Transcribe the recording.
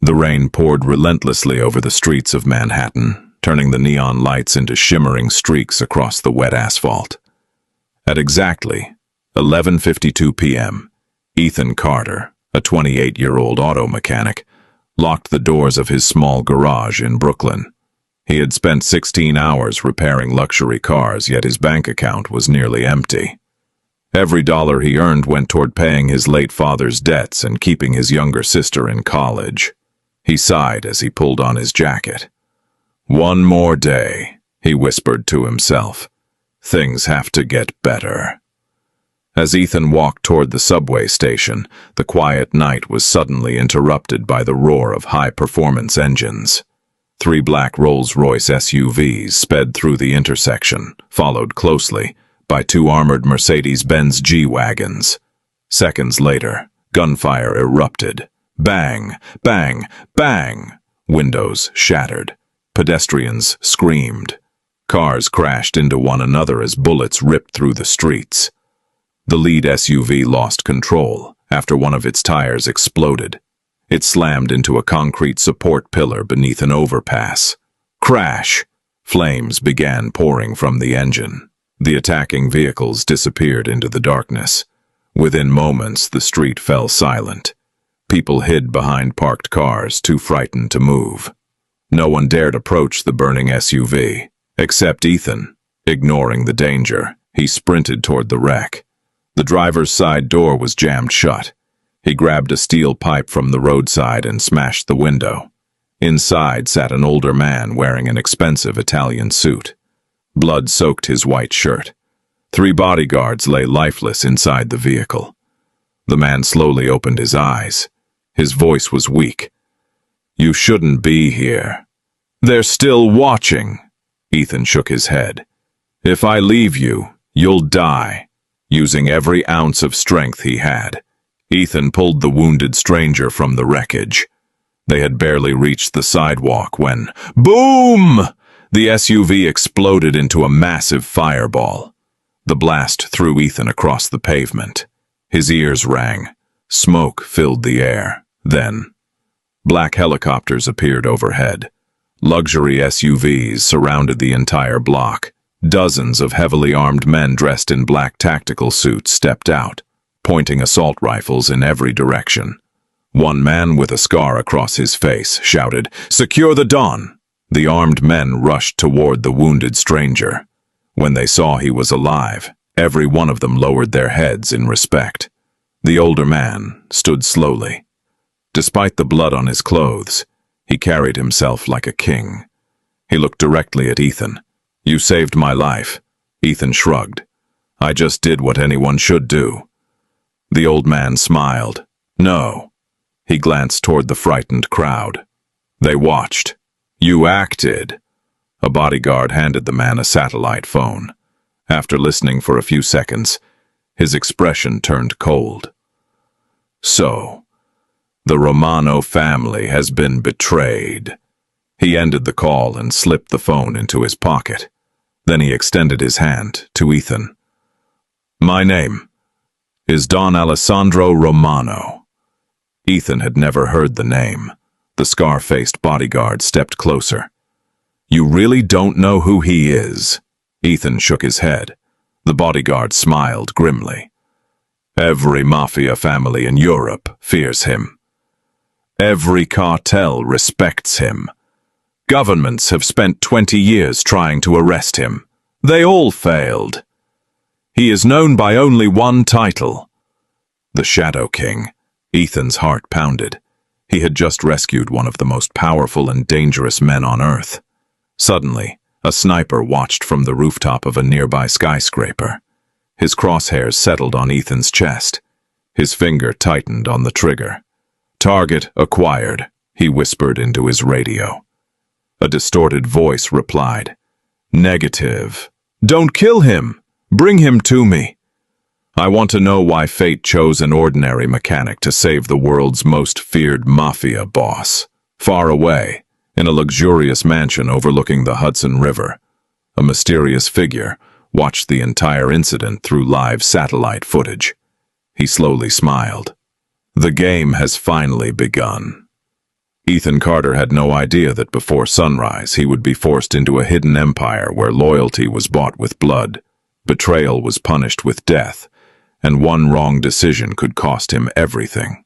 The rain poured relentlessly over the streets of Manhattan, turning the neon lights into shimmering streaks across the wet asphalt. At exactly 11:52 p.m., Ethan Carter, a 28-year-old auto mechanic, locked the doors of his small garage in Brooklyn. He had spent 16 hours repairing luxury cars, yet his bank account was nearly empty. Every dollar he earned went toward paying his late father's debts and keeping his younger sister in college. He sighed as he pulled on his jacket. "One more day," he whispered to himself. "Things have to get better." As Ethan walked toward the subway station, the quiet night was suddenly interrupted by the roar of high-performance engines. 3 black Rolls-Royce SUVs sped through the intersection, followed closely by 2 armored Mercedes-Benz G-Wagons. Seconds later, gunfire erupted. Bang, bang, bang! Windows shattered. Pedestrians screamed. Cars crashed into one another as bullets ripped through the streets. The lead SUV lost control after one of its tires exploded. It slammed into a concrete support pillar beneath an overpass. Crash! Flames began pouring from the engine. The attacking vehicles disappeared into the darkness. Within moments, the street fell silent. People hid behind parked cars, too frightened to move. No one dared approach the burning SUV, except Ethan. Ignoring the danger, he sprinted toward the wreck. The driver's side door was jammed shut. He grabbed a steel pipe from the roadside and smashed the window. Inside sat an older man wearing an expensive Italian suit. Blood soaked his white shirt. 3 bodyguards lay lifeless inside the vehicle. The man slowly opened his eyes. His voice was weak. "You shouldn't be here." "They're still watching." Ethan shook his head. "If I leave you, you'll die." Using every ounce of strength he had, Ethan pulled the wounded stranger from the wreckage. They had barely reached the sidewalk when, boom! The SUV exploded into a massive fireball. The blast threw Ethan across the pavement. His ears rang. Smoke filled the air. Then, black helicopters appeared overhead. Luxury SUVs surrounded the entire block. Dozens of heavily armed men dressed in black tactical suits stepped out, pointing assault rifles in every direction. One man with a scar across his face shouted, "Secure the Dawn!" The armed men rushed toward the wounded stranger. When they saw he was alive, every one of them lowered their heads in respect. The older man stood slowly. Despite the blood on his clothes, he carried himself like a king. He looked directly at Ethan. "You saved my life." Ethan shrugged. "I just did what anyone should do." The old man smiled. "No." He glanced toward the frightened crowd. They watched. "You acted." A bodyguard handed the man a satellite phone. After listening for a few seconds, his expression turned cold. "So, the Romano family has been betrayed." He ended the call and slipped the phone into his pocket. Then he extended his hand to Ethan. "My name is Don Alessandro Romano." Ethan had never heard the name. The scar-faced bodyguard stepped closer. "You really don't know who he is?" Ethan shook his head. The bodyguard smiled grimly. "Every Mafia family in Europe fears him. Every cartel respects him. Governments have spent 20 years trying to arrest him. They all failed. He is known by only one title, the Shadow King." Ethan's heart pounded. He had just rescued one of the most powerful and dangerous men on Earth. Suddenly, a sniper watched from the rooftop of a nearby skyscraper. His crosshairs settled on Ethan's chest. His finger tightened on the trigger. "Target acquired," he whispered into his radio. A distorted voice replied, "Negative. Don't kill him. Bring him to me. I want to know why fate chose an ordinary mechanic to save the world's most feared Mafia boss." Far away, in a luxurious mansion overlooking the Hudson River, a mysterious figure watched the entire incident through live satellite footage. He slowly smiled. "The game has finally begun." Ethan Carter had no idea that before sunrise he would be forced into a hidden empire where loyalty was bought with blood, betrayal was punished with death, and one wrong decision could cost him everything.